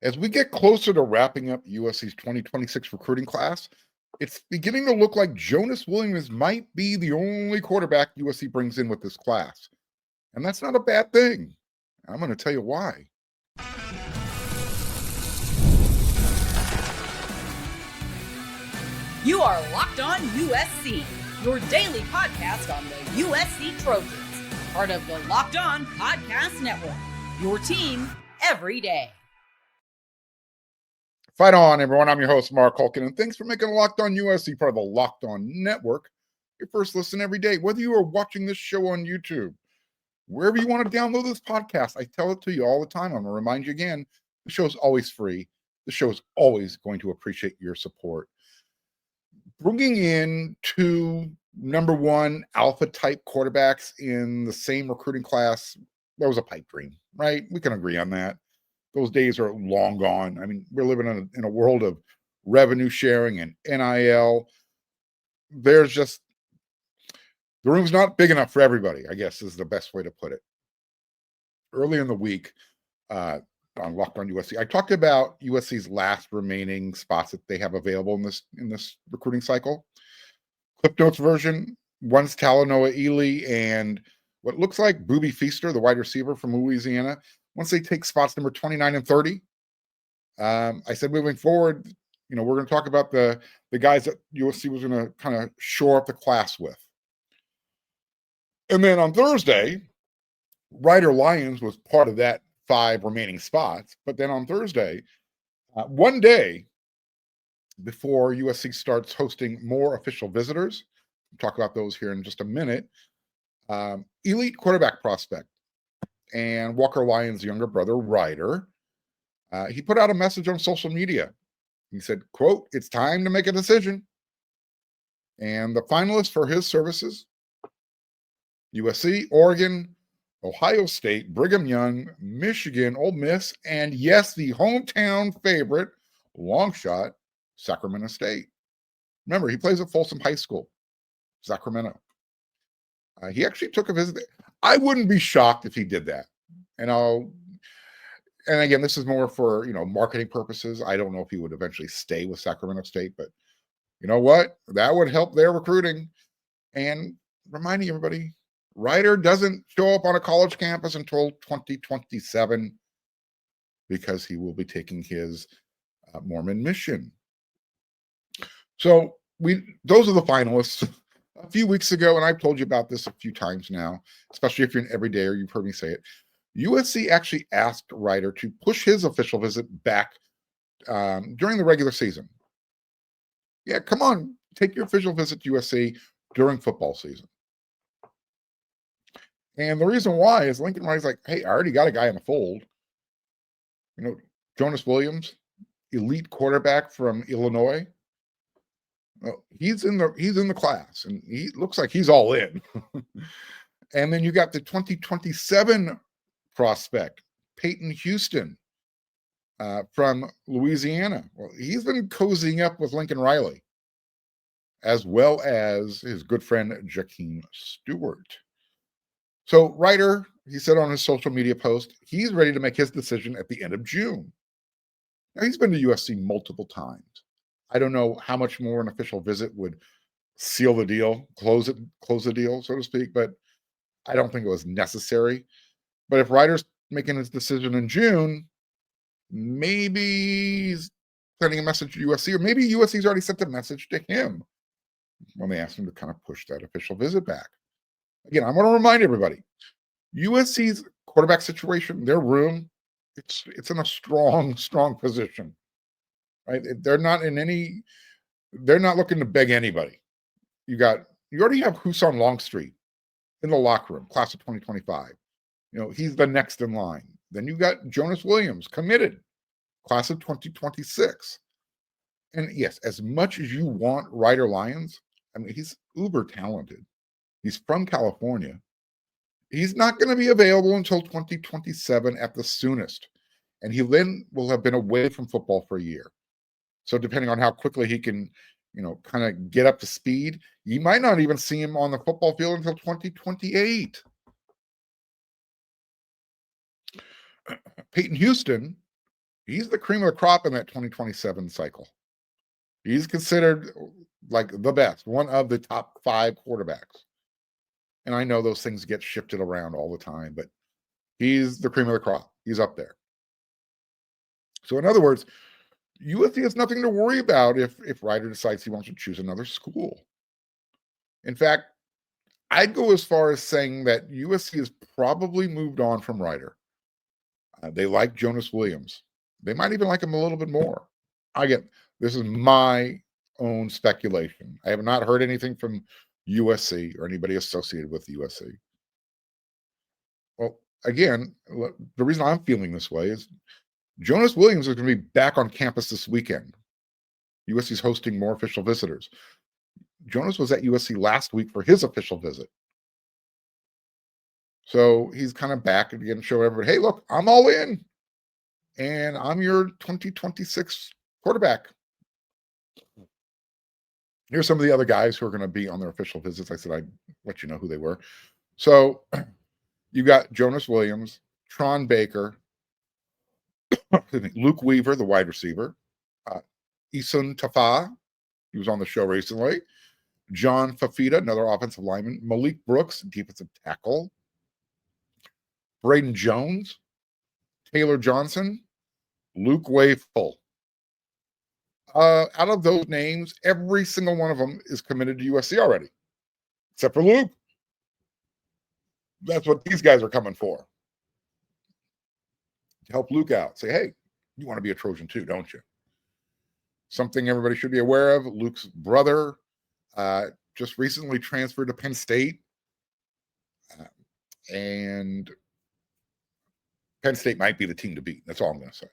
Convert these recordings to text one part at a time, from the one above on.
As we get closer to wrapping up USC's 2026 recruiting class, it's beginning to look like Jonas Williams might be the only quarterback USC brings in with this class. And that's not a bad thing. I'm going to tell you why. You are Locked On USC, your daily podcast on the USC Trojans, part of the Locked On Podcast Network, your team every day. Fight on, everyone. I'm your host, Mark Hulkin, and thanks for making Locked On USC part of the Locked On Network your first listen every day. Whether you are watching this show on YouTube, wherever you want to download this podcast, I tell it to you all the time. I'm going to remind you again, the show is always free. The show is always going to appreciate your support. Bringing in two number one alpha type quarterbacks in the same recruiting class, that was a pipe dream, right? We can agree on that. Those days are long gone. I mean, we're living in a world of revenue sharing and NIL. The room's not big enough for everybody, I guess is the best way to put it. Early in the week, on Locked On USC, I talked about USC's last remaining spots that they have available in this recruiting cycle. Clip Notes version, one's Talanoa Ely and what looks like Booby Feaster, the wide receiver from Louisiana. Once they take spots number 29 and 30, I said moving forward, we're going to talk about the guys that USC was going to kind of shore up the class with. And then on Thursday, Ryder Lyons was part of that 5 remaining spots. But then on Thursday, one day before USC starts hosting more official visitors, we'll talk about those here in just a minute, elite quarterback prospect and Walker Lyons' younger brother, Ryder, he put out a message on social media. He said, quote, "It's time to make a decision." And the finalists for his services, USC, Oregon, Ohio State, Brigham Young, Michigan, Ole Miss, and yes, the hometown favorite, long shot, Sacramento State. Remember, he plays at Folsom High School, Sacramento. He actually took a visit. I wouldn't be shocked if he did that. And again, this is more for, marketing purposes. I don't know if he would eventually stay with Sacramento State, but you know what? That would help their recruiting. And reminding everybody, Ryder doesn't show up on a college campus until 2027 because he will be taking his Mormon mission. So those are the finalists. A few weeks ago, and I've told you about this a few times now, especially if you're an everydayer, you've heard me say it. USC actually asked Ryder to push his official visit back during the regular season. Yeah, come on, take your official visit to USC during football season. And the reason why is Lincoln Riley's like, hey, I already got a guy in the fold. Jonas Williams, elite quarterback from Illinois. Well, he's in the class, and he looks like he's all in. And then you got the 2027 prospect, Peyton Houston, from Louisiana. Well, he's been cozying up with Lincoln Riley, as well as his good friend Jakeem Stewart. So Ryder, he said on his social media post, he's ready to make his decision at the end of June. Now, he's been to USC multiple times. I don't know how much more an official visit would seal the deal, close the deal, so to speak, but I don't think it was necessary. But if Ryder's making his decision in June, maybe he's sending a message to USC, or maybe USC's already sent a message to him when they asked him to kind of push that official visit back. Again, I want to remind everybody, USC's quarterback situation, their room, it's in a strong position, right? They're not looking to beg anybody. You already have Husan Longstreet in the locker room, class of 2025. He's the next in line. Then you got Jonas Williams, committed, class of 2026. And yes, as much as you want Ryder Lyons, I mean, he's uber talented. He's from California. He's not going to be available until 2027 at the soonest. And he then will have been away from football for a year. So depending on how quickly he can, kind of get up to speed, you might not even see him on the football field until 2028. Peyton Houston He's the cream of the crop in that 2027 cycle. He's considered like the best, one of the top 5 quarterbacks. And I know those things get shifted around all the time, but he's the cream of the crop. He's up there. So in other words, USC has nothing to worry about if Ryder decides he wants to choose another school. In fact, I'd go as far as saying that USC has probably moved on from Ryder. They like Jonas Williams. They might even like him a little bit more. This is my own speculation. I have not heard anything from USC or anybody associated with USC. Well, again, the reason I'm feeling this way is Jonas Williams is going to be back on campus this weekend. USC is hosting more official visitors. Jonas was at USC last week for his official visit. So he's kind of back again to show everybody, hey, look, I'm all in. And I'm your 2026 quarterback. Here's some of the other guys who are going to be on their official visits. I said I'd let you know who they were. So you got Jonas Williams, Tron Baker, Luke Weaver, the wide receiver, Isun Tafa, he was on the show recently, John Fafita, another offensive lineman, Malik Brooks, defensive tackle, Braden Jones, Taylor Johnson, Luke Wayful. Out of those names, every single one of them is committed to USC already, except for Luke. That's what these guys are coming for. To help Luke out. Say, hey, you want to be a Trojan too, don't you? Something everybody should be aware of, Luke's brother just recently transferred to Penn State. And Penn State might be the team to beat. That's all I'm going to say.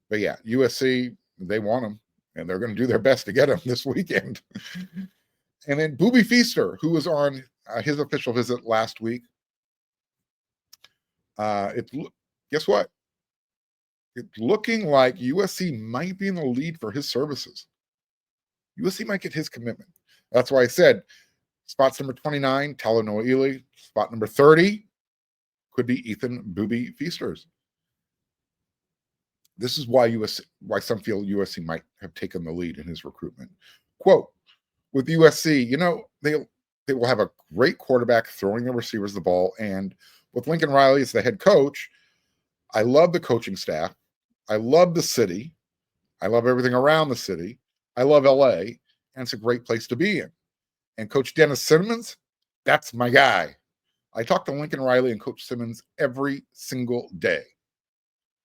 But yeah, USC, they want him, and they're going to do their best to get him this weekend. And then Booby Feaster, who was on his official visit last week. Guess what? It's looking like USC might be in the lead for his services. USC might get his commitment. That's why I said spots number 29, Talanoa Ely. Spot number 30 could be Ethan Booby Feasters. This is why some feel USC might have taken the lead in his recruitment. Quote, with USC, they will have a great quarterback throwing the receivers the ball. And with Lincoln Riley as the head coach, I love the coaching staff. I love the city. I love everything around the city. I love LA, and it's a great place to be in. And Coach Dennis Simmons, that's my guy. I talk to Lincoln Riley and Coach Simmons every single day.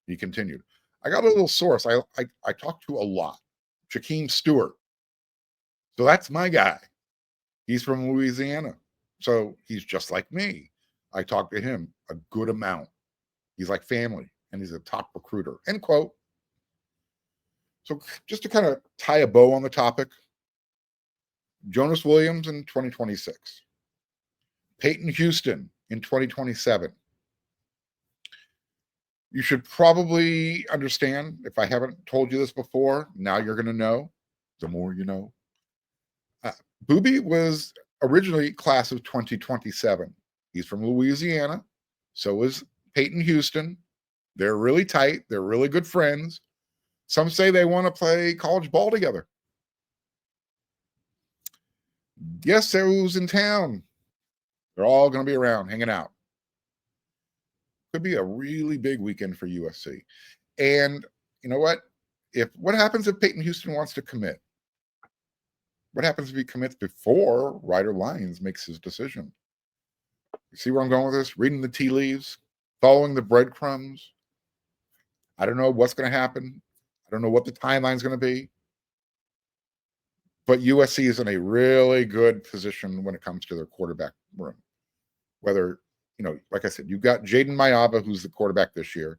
He continued. I got a little source I talk to a lot. Jakeem Stewart. So that's my guy. He's from Louisiana. So he's just like me. I talk to him a good amount. He's like family, and he's a top recruiter. End quote. So just to kind of tie a bow on the topic, Jonas Williams in 2026. Peyton Houston in 2027. You should probably understand, if I haven't told you this before, now you're going to know. The more you know. Booby was originally class of 2027. He's from Louisiana. So is Peyton Houston. They're really tight. They're really good friends. Some say they want to play college ball together. Yes, who's in town? They're all going to be around, hanging out. Could be a really big weekend for USC. And you know what? What happens if Peyton Houston wants to commit? What happens if he commits before Ryder Lyons makes his decision? You see where I'm going with this? Reading the tea leaves, following the breadcrumbs. I don't know what's going to happen. I don't know what the timeline is going to be. But USC is in a really good position when it comes to their quarterback room. Whether, like I said, you've got Jaden Mayava, who's the quarterback this year.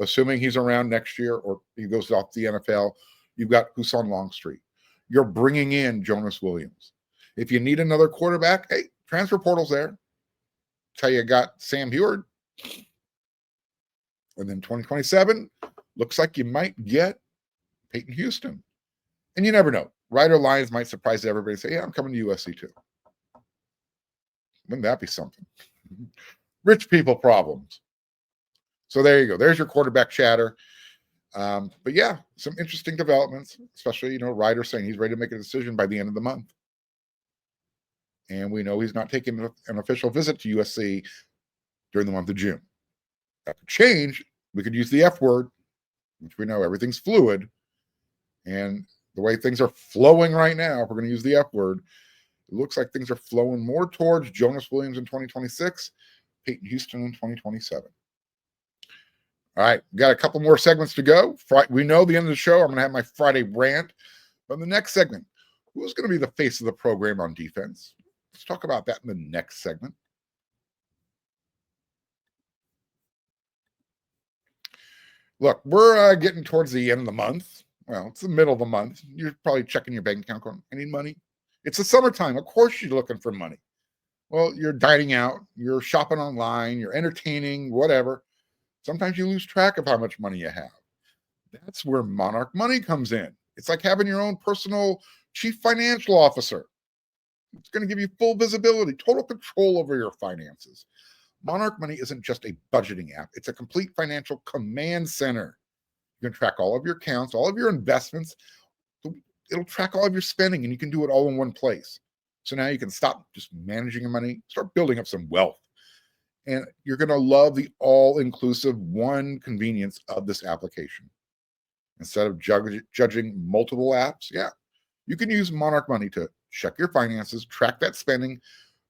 Assuming he's around next year or he goes off the NFL, you've got Husan Longstreet. You're bringing in Jonas Williams. If you need another quarterback, hey, transfer portal's there. Tell you got Sam Heward. And then 2027, looks like you might get Peyton Houston. And you never know. Ryder Lyons might surprise everybody and say, yeah, I'm coming to USC too. Wouldn't that be something? Rich people problems. So there you go. There's your quarterback chatter. But yeah, some interesting developments, especially, Ryder saying he's ready to make a decision by the end of the month. And we know he's not taking an official visit to USC during the month of June. That could change. We could use the F word, which we know everything's fluid. And the way things are flowing right now, if we're going to use the F word, it looks like things are flowing more towards Jonas Williams in 2026, Peyton Houston in 2027. All right, got a couple more segments to go. We know the end of the show, I'm going to have my Friday rant. But in the next segment, who's going to be the face of the program on defense? Let's talk about that in the next segment. Look, we're getting towards the end of the month. Well, it's the middle of the month. You're probably checking your bank account going, I need money. It's the summertime. Of course you're looking for money. Well, you're dining out, you're shopping online, you're entertaining, whatever. Sometimes you lose track of how much money you have. That's where Monarch Money comes in. It's like having your own personal chief financial officer. It's going to give you full visibility, total control over your finances. Monarch Money isn't just a budgeting app. It's a complete financial command center. You can track all of your accounts, all of your investments. It'll track all of your spending, and you can do it all in one place. So now you can stop just managing your money, start building up some wealth. And you're going to love the all-inclusive one convenience of this application. Instead of judging multiple apps, you can use Monarch Money to check your finances, track that spending,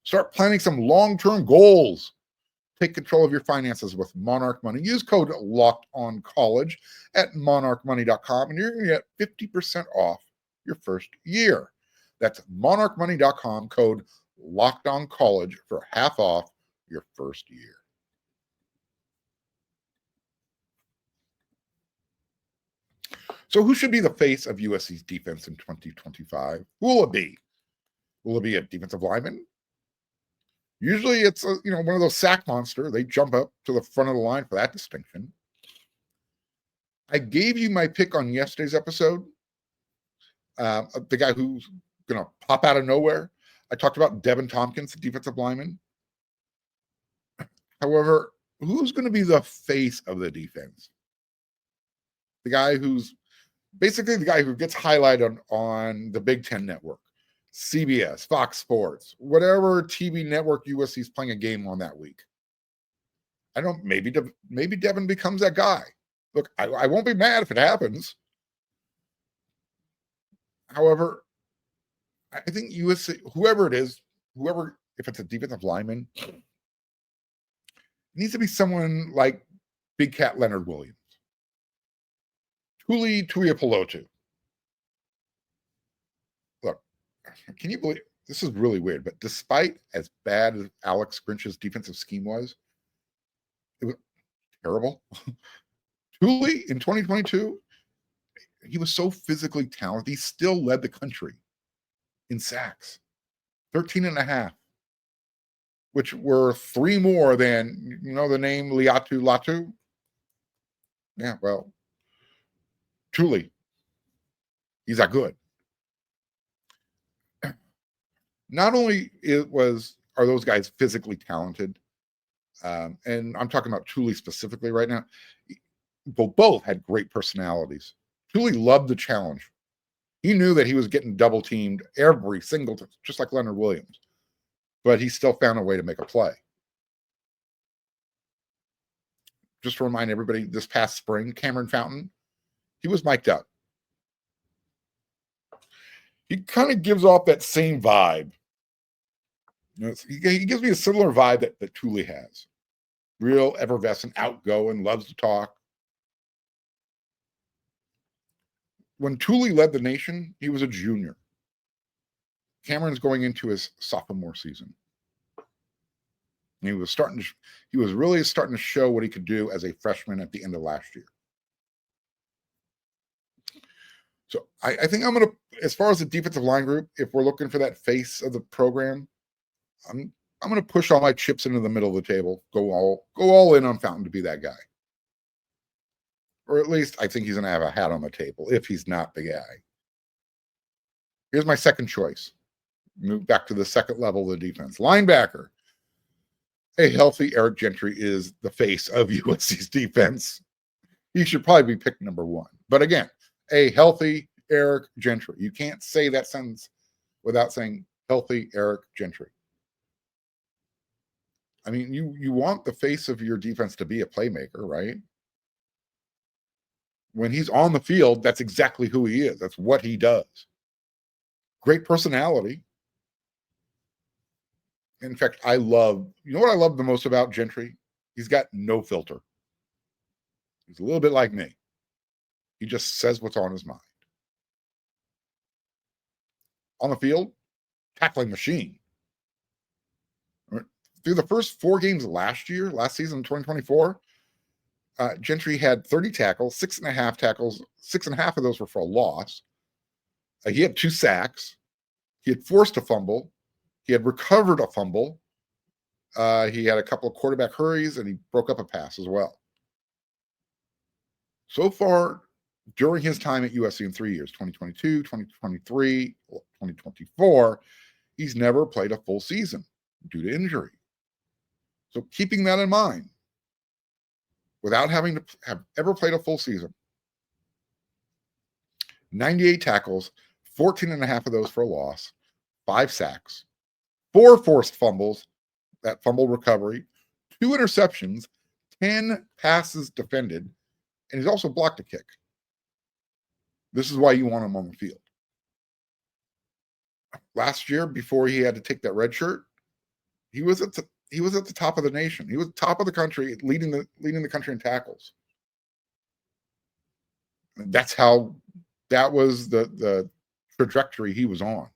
start planning some long-term goals. Take control of your finances with Monarch Money. Use code LOCKEDONCollege at monarchmoney.com, and you're going to get 50% off your first year. That's monarchmoney.com, code LOCKEDONCollege for half off your first year. So who should be the face of USC's defense in 2025? Who will it be? Will it be a defensive lineman? Usually it's one of those sack monster. They jump up to the front of the line for that distinction. I gave you my pick on yesterday's episode. The guy who's going to pop out of nowhere. I talked about Devin Tompkins, the defensive lineman. However, who's going to be the face of the defense? The guy who's basically the guy who gets highlighted on the Big Ten network, CBS, Fox Sports, whatever TV network USC is playing a game on that week. Maybe Devin becomes that guy. Look, I won't be mad if it happens. However, I think USC, whoever it is, if it's a defensive lineman, it needs to be someone like Big Cat Leonard Williams. Tuli Tuiapelotu. Look, can you believe this is really weird, but despite as bad as Alex Grinch's defensive scheme was, it was terrible. Tuli in 2022, he was so physically talented. He still led the country in sacks, 13 and a half, which were 3 more than, the name Liatu Latu. Yeah, well, truly, he's that good. Not only are those guys physically talented, and I'm talking about Tuli specifically right now, both had great personalities. Tuli loved the challenge. He knew that he was getting double teamed every single time, just like Leonard Williams, but he still found a way to make a play. Just to remind everybody, this past spring, Cameron Fountain, he was mic'd up. He kind of gives off that same vibe. He gives me a similar vibe that Tuli has. Real effervescent, outgoing, loves to talk. When Tuli led the nation, he was a junior. Cameron's going into his sophomore season. And he was really starting to show what he could do as a freshman at the end of last year. So I think I'm going to, as far as the defensive line group, if we're looking for that face of the program, I'm going to push all my chips into the middle of the table, go all in on Fountain to be that guy. Or at least I think he's going to have a hat on the table if he's not the guy. Here's my second choice. Move back to the second level of the defense. Linebacker. A healthy Eric Gentry is the face of USC's defense. he should probably be picked number one. But again, a healthy Eric Gentry. You can't say that sentence without saying healthy Eric Gentry. I mean, you want the face of your defense to be a playmaker, right? When he's on the field, that's exactly who he is. That's what he does. Great personality. In fact, you know what I love the most about Gentry? He's got no filter. He's a little bit like me. He just says what's on his mind. On the field, tackling machine. Through the first 4 games last season, 2024, Gentry had 30 tackles, 6.5 tackles. 6.5 of those were for a loss. He had 2 sacks. He had forced a fumble. He had recovered a fumble. He had a couple of quarterback hurries, and he broke up a pass as well. So far, during his time at USC in 3 years, 2022, 2023, 2024, he's never played a full season due to injury. So keeping that in mind, without having to have ever played a full season, 98 tackles, 14.5 of those for a loss, 5 sacks, 4 forced fumbles, that fumble recovery, 2 interceptions, 10 passes defended, and he's also blocked a kick. This is why you want him on the field. Last year, before he had to take that red shirt, he was at the top of the nation. He was top of the country, leading the country in tackles. And that was the trajectory he was on.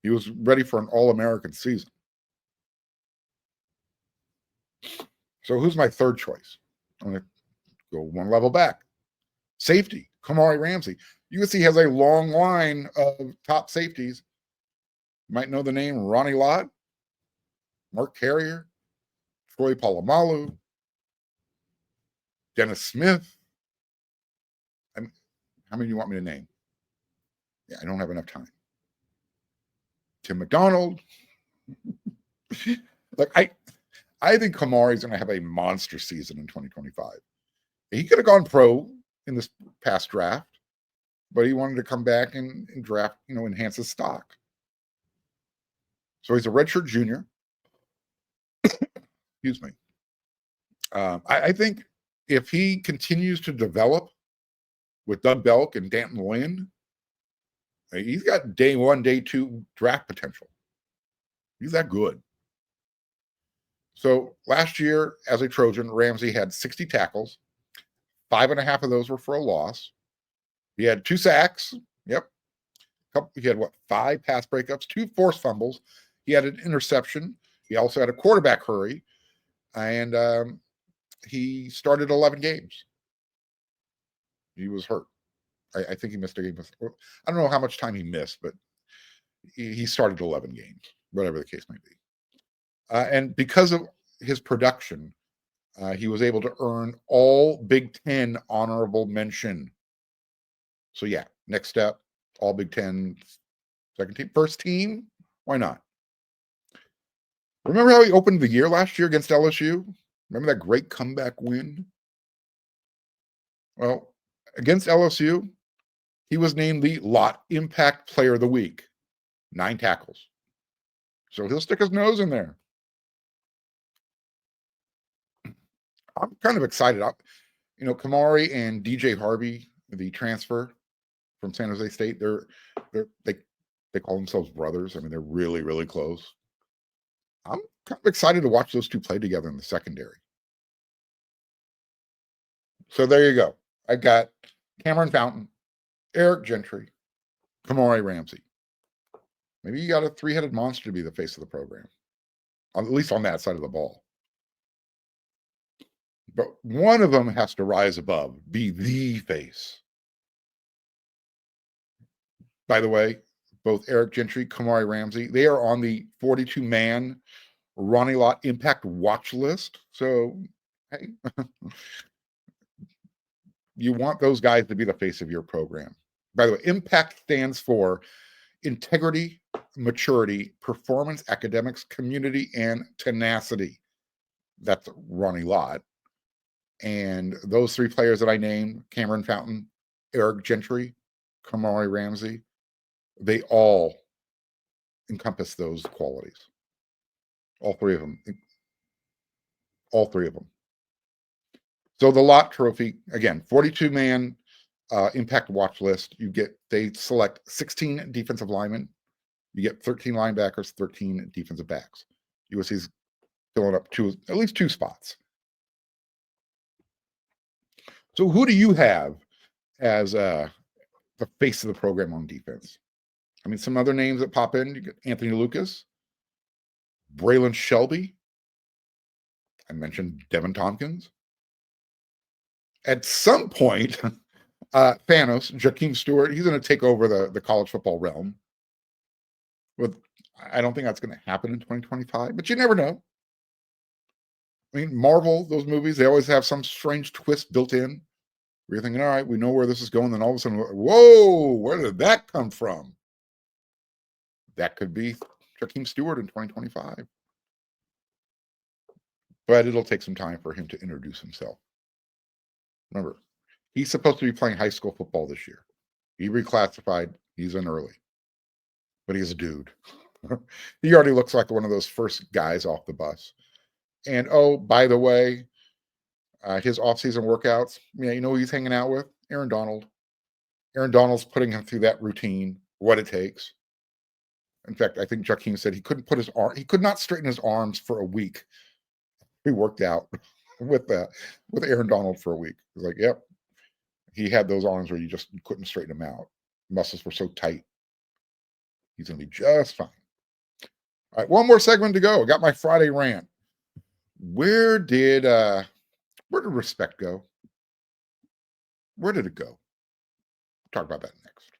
He was ready for an All-American season. So who's my third choice? I'm going to go one level back. Safety, Kamari Ramsey. USC has a long line of top safeties. You might know the name Ronnie Lott, Mark Carrier, Troy Polamalu, Dennis Smith. How many do you want me to name? Yeah, I don't have enough time. Tim McDonald. Like I think Kamari's going to have a monster season in 2025. He could have gone pro in this past draft, but he wanted to come back and draft, enhance his stock. So he's a redshirt junior. Excuse me. I think if he continues to develop with Doug Belk and Danton Lynn, he's got day 1, day 2 draft potential. He's that good. So last year, as a Trojan, Ramsey had 60 tackles. 5.5 of those were for a loss. He had 2 sacks. Yep. He had 5 pass breakups, 2 forced fumbles. He had an interception. He also had a quarterback hurry. And he started 11 games. He was hurt. I think he missed a game. I don't know how much time he missed, but he started 11 games, whatever the case might be. And because of his production, he was able to earn all Big Ten honorable mention. So yeah, next step, all Big Ten, second team, first team. Why not? Remember how he opened the year last year against LSU? Remember that great comeback win? Well, against LSU, he was named the Lot Impact Player of the Week. 9 tackles. So he'll stick his nose in there. I'm kind of excited. Kamari and DJ Harvey, the transfer from San Jose State, they call themselves brothers. I mean, they're really, really close. I'm kind of excited to watch those two play together in the secondary. So there you go. I got Cameron Fountain, Eric Gentry, Kamari Ramsey. Maybe you got a 3-headed monster to be the face of the program, at least on that side of the ball. But one of them has to rise above, be the face. By the way, both Eric Gentry, Kamari Ramsey, they are on the 42-man Ronnie Lott Impact watch list. So, hey, you want those guys to be the face of your program. By the way, Impact stands for integrity, maturity, performance, academics, community, and tenacity. That's Ronnie Lott. And those three players that I named, Cameron Fountain, Eric Gentry, Kamari Ramsey, they all encompass those qualities. All three of them. All three of them. So the Lott Trophy, again, 42-man impact watch list. They select 16 defensive linemen. You get 13 linebackers, 13 defensive backs. USC's filling up at least two spots. So who do you have as the face of the program on defense? I mean, some other names that pop in. You get Anthony Lucas, Braylon Shelby. I mentioned Devin Tompkins. At some point, Thanos, Jakeem Stewart, he's going to take over the college football realm. I don't think that's going to happen in 2025, but you never know. I mean, Marvel, those movies, they always have some strange twist built in. Where you're thinking, all right, we know where this is going. Then all of a sudden, whoa, where did that come from? That could be Jakeem Stewart in 2025. But it'll take some time for him to introduce himself. Remember, he's supposed to be playing high school football this year. He reclassified. He's in early. But he's a dude. He already looks like one of those first guys off the bus. And, oh, by the way, his offseason workouts, you know who he's hanging out with? Aaron Donald. Aaron Donald's putting him through that routine, what it takes. In fact, I think Jakeem said he could not straighten his arms for a week. He worked out with Aaron Donald for a week. He's like, yep. He had those arms where you couldn't straighten them out. Muscles were so tight. He's going to be just fine. All right, one more segment to go. I got my Friday rant. Where did respect go? Where did it go? We'll talk about that next.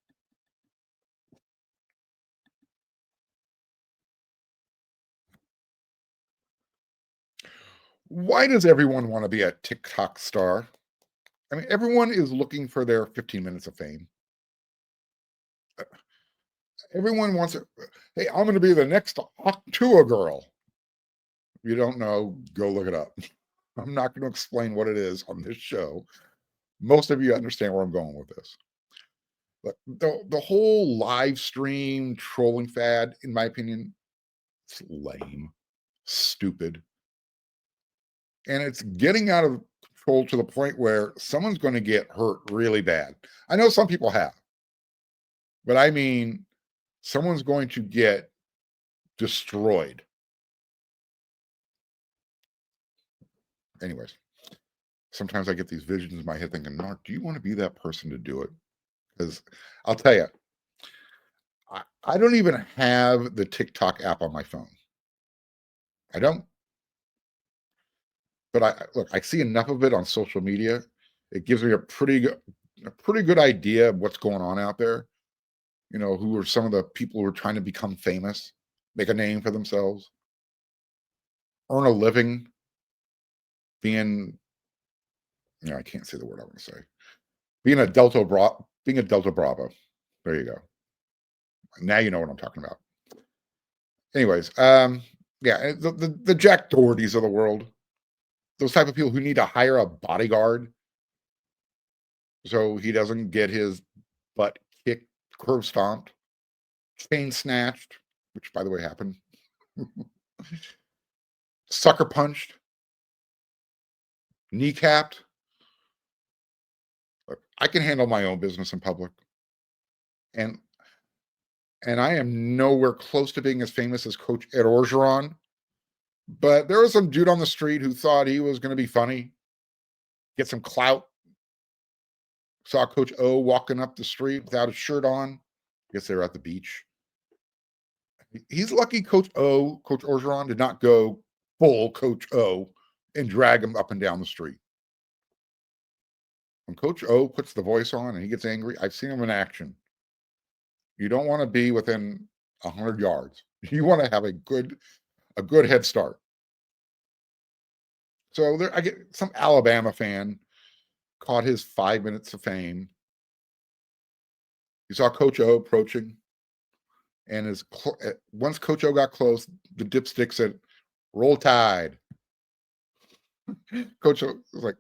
Why does everyone want to be a TikTok star? I mean, everyone is looking for their 15 minutes of fame. Everyone wants it. Hey, I'm going to be the next Octua girl. If you don't know, go look it up. I'm not going to explain what it is on this show. Most of you understand where I'm going with this. But the whole live stream trolling fad, in my opinion, it's lame, stupid. And it's getting out of control to the point where someone's going to get hurt really bad. I know some people have. But I mean, someone's going to get destroyed. Anyways, sometimes I get these visions in my head thinking, Mark, do you want to be that person to do it? Because I'll tell you, I don't even have the TikTok app on my phone. I don't. But I see enough of it on social media. It gives me a pretty good idea of what's going on out there. You know, who are some of the people who are trying to become famous, make a name for themselves, earn a living being, I can't say the word I want to say. Being a Delta Bravo. There you go. Now you know what I'm talking about. Anyways, the Jack Dohertys of the world, those type of people who need to hire a bodyguard so he doesn't get his butt kicked, curb stomped, chain snatched, which by the way happened, sucker punched, kneecapped. Look, I can handle my own business in public. And I am nowhere close to being as famous as Coach Ed Orgeron. But there was some dude on the street who thought he was going to be funny, get some clout. Saw Coach O walking up the street without a shirt on. I guess they were at the beach. He's lucky Coach Orgeron did not go full Coach O and drag him up and down the street. When Coach O puts the voice on and he gets angry, I've seen him in action. You don't want to be within 100 yards. You want to have a good head start. So I get some Alabama fan caught his 5 minutes of fame. You saw Coach O approaching, and once Coach O got close, the dipstick said, "Roll Tide." Coach O was like,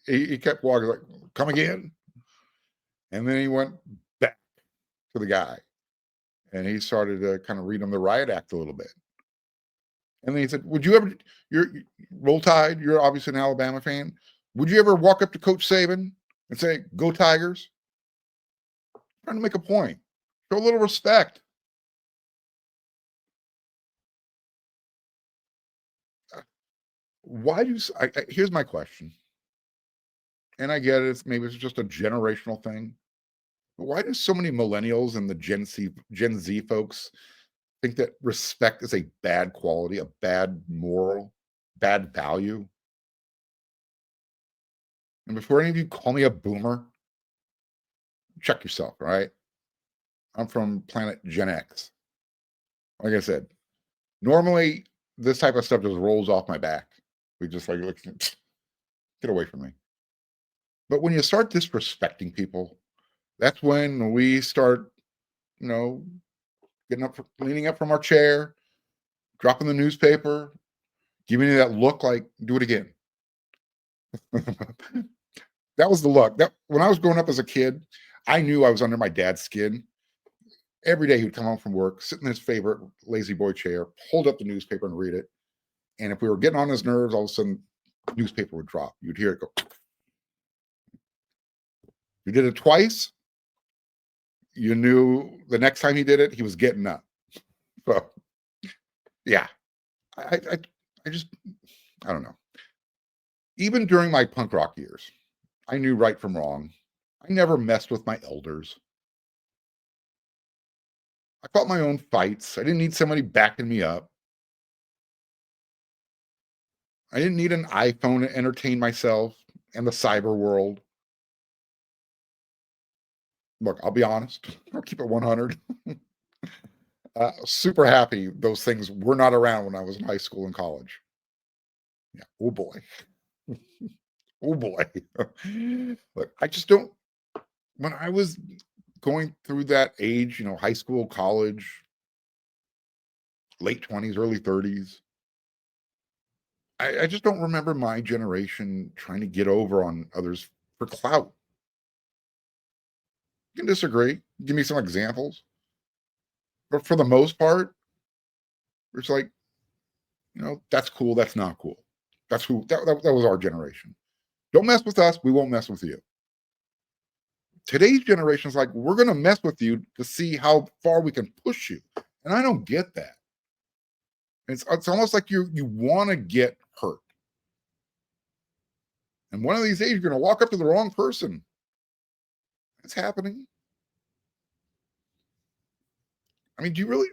he kept walking like, come again. And then he went back to the guy and he started to kind of read him the riot act a little bit. And then he said, would you ever, you're Roll Tide, you're obviously an Alabama fan. Would you ever walk up to Coach Saban and say, go Tigers? I'm trying to make a point. Show a little respect. Why do you, here's my question. And I get it. Maybe it's just a generational thing. But why do so many millennials and the Gen Z folks think that respect is a bad quality, a bad moral, bad value? And before any of you call me a boomer, check yourself, all right? I'm from planet Gen X. Like I said, normally this type of stuff just rolls off my back. We just like, get away from me. But when you start disrespecting people, that's when we start, getting up, leaning up from our chair, dropping the newspaper, giving you that look like, do it again. That was the look. That when I was growing up as a kid, I knew I was under my dad's skin. Every day he would come home from work, sit in his favorite lazy boy chair, hold up the newspaper and read it. And if we were getting on his nerves, all of a sudden, newspaper would drop. You'd hear it go. You did it twice. You knew the next time he did it, he was getting up. So, yeah, I don't know. Even during my punk rock years, I knew right from wrong. I never messed with my elders. I fought my own fights. I didn't need somebody backing me up. I didn't need an iPhone to entertain myself and the cyber world. Look, I'll be honest. I'll keep it 100. Super happy those things were not around when I was in high school and college. Yeah. Oh boy. Oh boy. Look, I just don't. When I was going through that age, high school, college, late 20s, early 30s, I just don't remember my generation trying to get over on others for clout. You can disagree. Give me some examples. But for the most part, it's like, that's cool. That's not cool. That's who that was our generation. Don't mess with us. We won't mess with you. Today's generation is like, we're going to mess with you to see how far we can push you. And I don't get that. It's almost like you want to get hurt. And one of these days, you're going to walk up to the wrong person. It's happening. I mean, do you really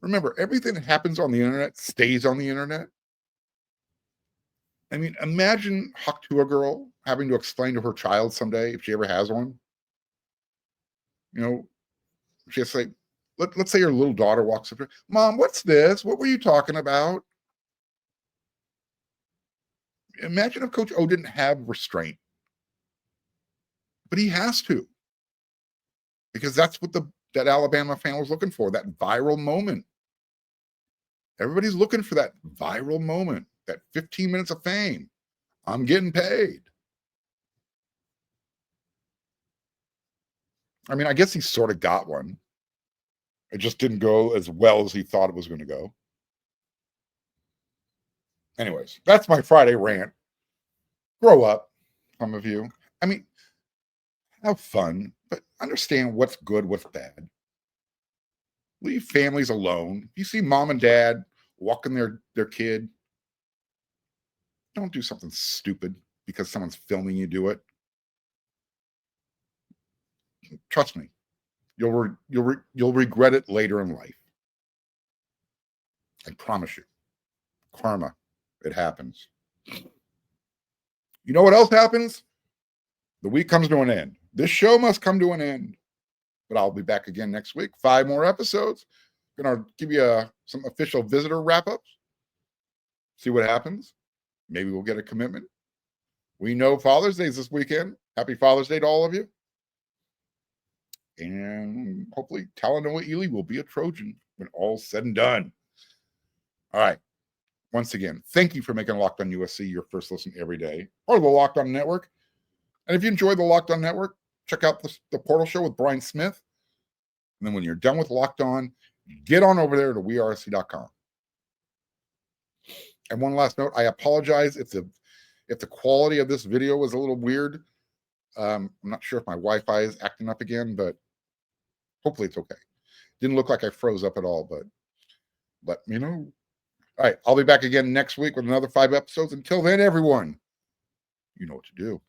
remember everything that happens on the internet stays on the internet? I mean, imagine Huck to a girl having to explain to her child someday, if she ever has one. She'll say, let's say her little daughter walks up to her, Mom, what's this? What were you talking about? Imagine if Coach O didn't have restraint. But he has to. Because that's what that Alabama fan was looking for, that viral moment. Everybody's looking for that viral moment, that 15 minutes of fame. I'm getting paid. I mean, I guess he sort of got one. It just didn't go as well as he thought it was going to go. Anyways, that's my Friday rant. Grow up, some of you. I mean, have fun, but understand what's good, what's bad. Leave families alone. If you see mom and dad walking their kid, don't do something stupid because someone's filming you do it. Trust me, you'll regret it later in life. I promise you. Karma, it happens. You know what else happens? The week comes to an end. This show must come to an end. But I'll be back again next week. 5 more episodes. Gonna give you some official visitor wrap-ups. See what happens. Maybe we'll get a commitment. We know Father's Day is this weekend. Happy Father's Day to all of you. And hopefully Talanoa Ely will be a Trojan when all's said and done. All right. Once again, thank you for making Locked On USC your first listen every day. Part of the Locked On Network. And if you enjoy the Locked On Network, check out the Portal Show with Brian Smith. And then when you're done with Locked On, get on over there to wersc.com. And one last note, I apologize if the quality of this video was a little weird. I'm not sure if my Wi-Fi is acting up again, but hopefully it's okay. Didn't look like I froze up at all, but let me know. All right, I'll be back again next week with another 5 episodes. Until then, everyone, you know what to do.